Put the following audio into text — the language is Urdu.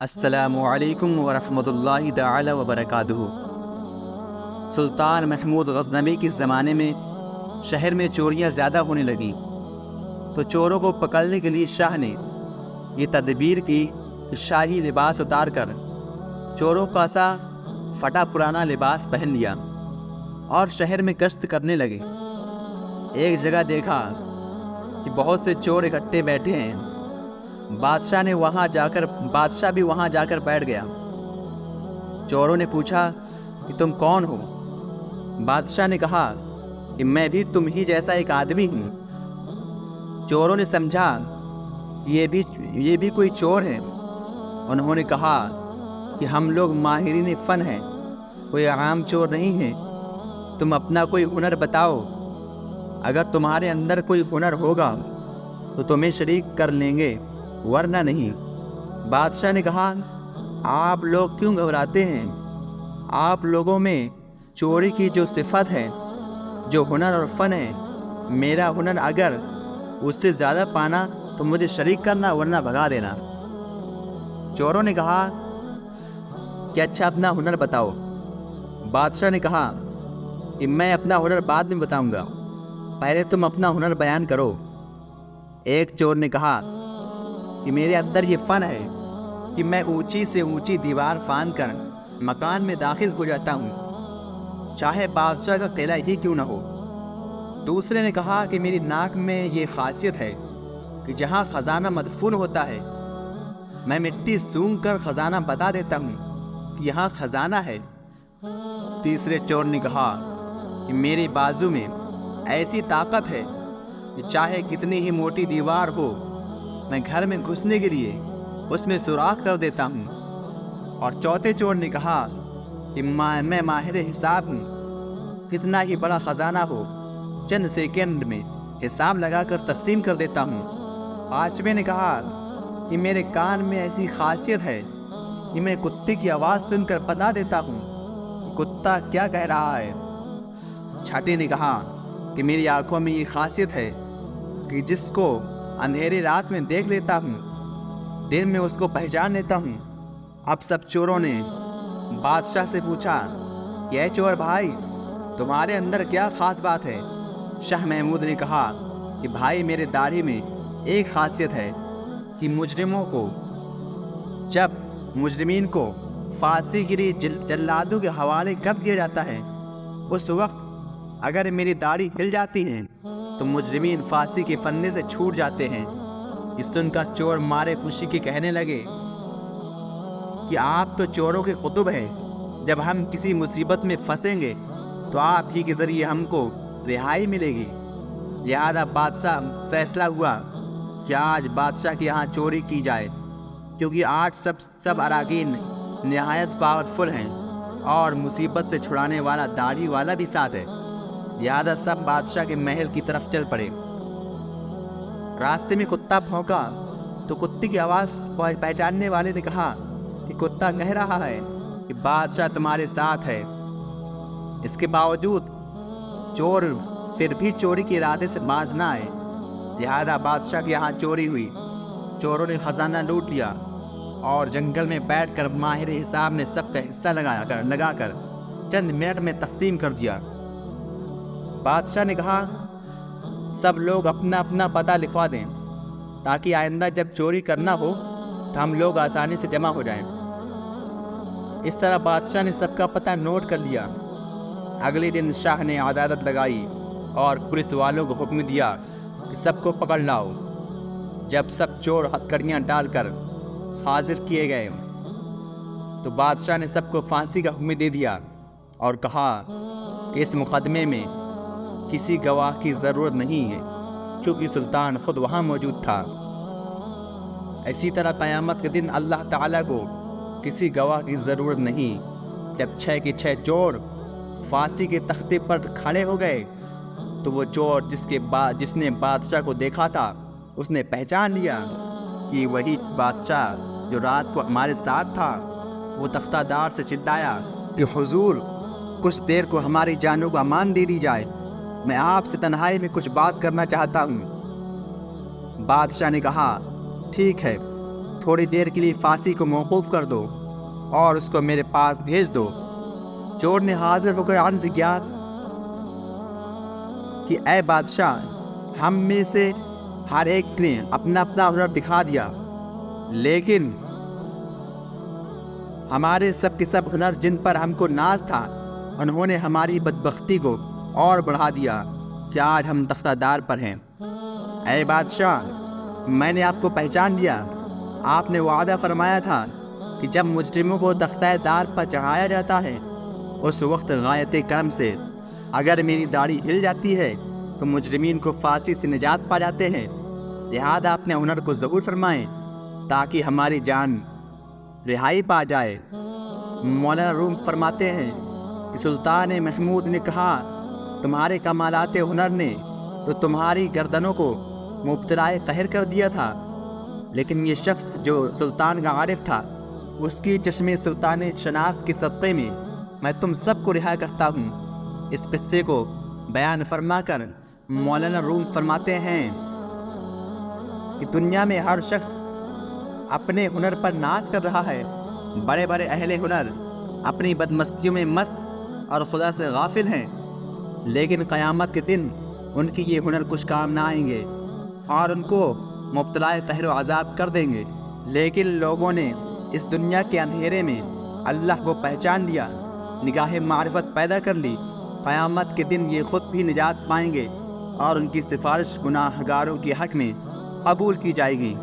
السلام علیکم ورحمۃ اللہ تعالی وبرکاتہ۔ سلطان محمود غزنوی کے زمانے میں شہر میں چوریاں زیادہ ہونے لگیں، تو چوروں کو پکڑنے کے لیے شاہ نے یہ تدبیر کی کہ شاہی لباس اتار کر چوروں کا سا پھٹا پرانا لباس پہن لیا اور شہر میں گشت کرنے لگے۔ ایک جگہ دیکھا کہ بہت سے چور اکٹھے بیٹھے ہیں۔ بادشاہ بھی وہاں جا کر بیٹھ گیا۔ چوروں نے پوچھا کہ تم کون ہو؟ بادشاہ نے کہا کہ میں بھی تم ہی جیسا ایک آدمی ہوں۔ چوروں نے سمجھا کہ یہ بھی کوئی چور ہے۔ انہوں نے کہا کہ ہم لوگ ماہرین فن ہیں، کوئی عام چور نہیں ہے، تم اپنا کوئی ہنر بتاؤ، اگر تمہارے اندر کوئی ہنر ہوگا تو تمہیں شریک کر لیں گے، ورنہ نہیں۔ بادشاہ نے کہا آپ لوگ کیوں گھبراتے ہیں؟ آپ لوگوں میں چوری کی جو صفت ہے، جو ہنر اور فن ہے، میرا ہنر اگر اس سے زیادہ پانا تو مجھے شریک کرنا، ورنہ بھگا دینا۔ چوروں نے کہا کہ اچھا اپنا ہنر بتاؤ۔ بادشاہ نے کہا کہ میں اپنا ہنر بعد میں بتاؤں گا، پہلے تم اپنا ہنر بیان کرو۔ ایک چور نے کہا کہ میرے اندر یہ فن ہے کہ میں اونچی سے اونچی دیوار پھاند کر مکان میں داخل ہو جاتا ہوں، چاہے بادشاہ کا قلعہ ہی کیوں نہ ہو۔ دوسرے نے کہا کہ میری ناک میں یہ خاصیت ہے کہ جہاں خزانہ مدفون ہوتا ہے میں مٹی سونگھ کر خزانہ بتا دیتا ہوں کہ یہاں خزانہ ہے۔ تیسرے چور نے کہا کہ میری بازو میں ایسی طاقت ہے کہ چاہے کتنی ہی موٹی دیوار ہو، میں گھر میں گھسنے کے لیے اس میں سوراخ کر دیتا ہوں۔ اور چوتھے چور نے کہا کہ میں ماہر حساب ہوں، کتنا ہی بڑا خزانہ ہو چند سیکنڈ میں حساب لگا کر تقسیم کر دیتا ہوں۔ پانچویں نے کہا کہ میرے کان میں ایسی خاصیت ہے کہ میں کتے کی آواز سن کر بتا دیتا ہوں کہ کتا کیا کہہ رہا ہے۔ چھٹے نے کہا کہ میری آنکھوں میں یہ خاصیت ہے کہ جس کو اندھیری رات میں دیکھ لیتا ہوں، دن میں اس کو پہچان لیتا ہوں۔ اب سب چوروں نے بادشاہ سے پوچھا کہ اے چور بھائی، تمہارے اندر کیا خاص بات ہے؟ شاہ محمود نے کہا کہ بھائی میرے داڑھی میں ایک خاصیت ہے کہ جب مجرمین کو پھانسی کے لیے جلادوں کے حوالے کر دیا جاتا ہے، اس وقت اگر میری داڑھی ہل جاتی ہے تو مجرمین پھانسی کے فندے سے چھوٹ جاتے ہیں۔ یہ سن کر چور مارے خوشی کے کہنے لگے کہ آپ تو چوروں کے قطب ہیں، جب ہم کسی مصیبت میں پھنسیں گے تو آپ ہی کے ذریعے ہم کو رہائی ملے گی۔ لہذا بادشاہ فیصلہ ہوا کہ آج بادشاہ کے یہاں چوری کی جائے، کیونکہ آج سب اراکین نہایت پاورفل ہیں اور مصیبت سے چھڑانے والا داڑھی والا بھی ساتھ ہے۔ لہذا سب بادشاہ کے محل کی طرف چل پڑے۔ راستے میں کتا بھونکا تو کتے کی آواز پہچاننے والے نے کہا کہ کتا کہہ رہا ہے کہ بادشاہ تمہارے ساتھ ہے۔ اس کے باوجود چور پھر بھی چوری کے ارادے سے باز نہ آئے، لہذا بادشاہ کے یہاں چوری ہوئی۔ چوروں نے خزانہ لوٹ لیا اور جنگل میں بیٹھ کر ماہر حساب نے سب کا حصہ لگا کر چند منٹ میں تقسیم کر دیا۔ بادشاہ نے کہا سب لوگ اپنا اپنا پتہ لکھوا دیں تاکہ آئندہ جب چوری کرنا ہو تو ہم لوگ آسانی سے جمع ہو جائیں۔ اس طرح بادشاہ نے سب کا پتہ نوٹ کر لیا۔ اگلے دن شاہ نے عدالت لگائی اور پولیس والوں کو حکم دیا کہ سب کو پکڑ لاؤ۔ جب سب چور ہتھکڑیاں ڈال کر حاضر کیے گئے تو بادشاہ نے سب کو پھانسی کا حکم دے دیا اور کہا کہ اس مقدمے میں کسی گواہ کی ضرورت نہیں ہے، کیونکہ سلطان خود وہاں موجود تھا۔ اسی طرح قیامت کے دن اللہ تعالیٰ کو کسی گواہ کی ضرورت نہیں۔ جب 6 کے 6 چور پھانسی کے تختے پر کھڑے ہو گئے تو وہ چور جس نے بادشاہ کو دیکھا تھا، اس نے پہچان لیا کہ وہی بادشاہ جو رات کو ہمارے ساتھ تھا۔ وہ تختہ دار سے چلایا کہ حضور، کچھ دیر کو ہماری جانوں کو امان دے دی جائے، میں آپ سے تنہائی میں کچھ بات کرنا چاہتا ہوں۔ بادشاہ نے کہا ٹھیک ہے، تھوڑی دیر کے لیے پھانسی کو موقوف کر دو اور اس کو میرے پاس بھیج دو۔ چور نے حاضر ہو کر عرض کیا کہ اے بادشاہ، ہم میں سے ہر ایک نے اپنا اپنا ہنر دکھا دیا، لیکن ہمارے سب کے سب ہنر جن پر ہم کو ناز تھا انہوں نے ہماری بدبختی کو اور بڑھا دیا کہ آج ہم تختہ دار پر ہیں۔ اے بادشاہ، میں نے آپ کو پہچان لیا۔ آپ نے وعدہ فرمایا تھا کہ جب مجرموں کو تختہ دار پر چڑھایا جاتا ہے اس وقت غایت کرم سے اگر میری داڑھی ہل جاتی ہے تو مجرمین کو پھانسی سے نجات پا جاتے ہیں، لہذا اپنے ہنر کو ظہور فرمائیں تاکہ ہماری جان رہائی پا جائے۔ مولانا روم فرماتے ہیں کہ سلطان محمود نے کہا، تمہارے کمالات ہنر نے تو تمہاری گردنوں کو مبتلا قہر کر دیا تھا، لیکن یہ شخص جو سلطان کا عارف تھا اس کی چشم سلطان شناس کے صدقے میں تم سب کو رہا کرتا ہوں۔ اس قصے کو بیان فرما کر مولانا روم فرماتے ہیں کہ دنیا میں ہر شخص اپنے ہنر پر ناز کر رہا ہے۔ بڑے بڑے اہل ہنر اپنی بدمستیوں میں مست اور خدا سے غافل ہیں، لیکن قیامت کے دن ان کی یہ ہنر کچھ کام نہ آئیں گے اور ان کو مبتلا قہر و عذاب کر دیں گے۔ لیکن لوگوں نے اس دنیا کے اندھیرے میں اللہ کو پہچان لیا، نگاہ معرفت پیدا کر لی، قیامت کے دن یہ خود بھی نجات پائیں گے اور ان کی سفارش گناہ گاروں کے حق میں قبول کی جائے گی۔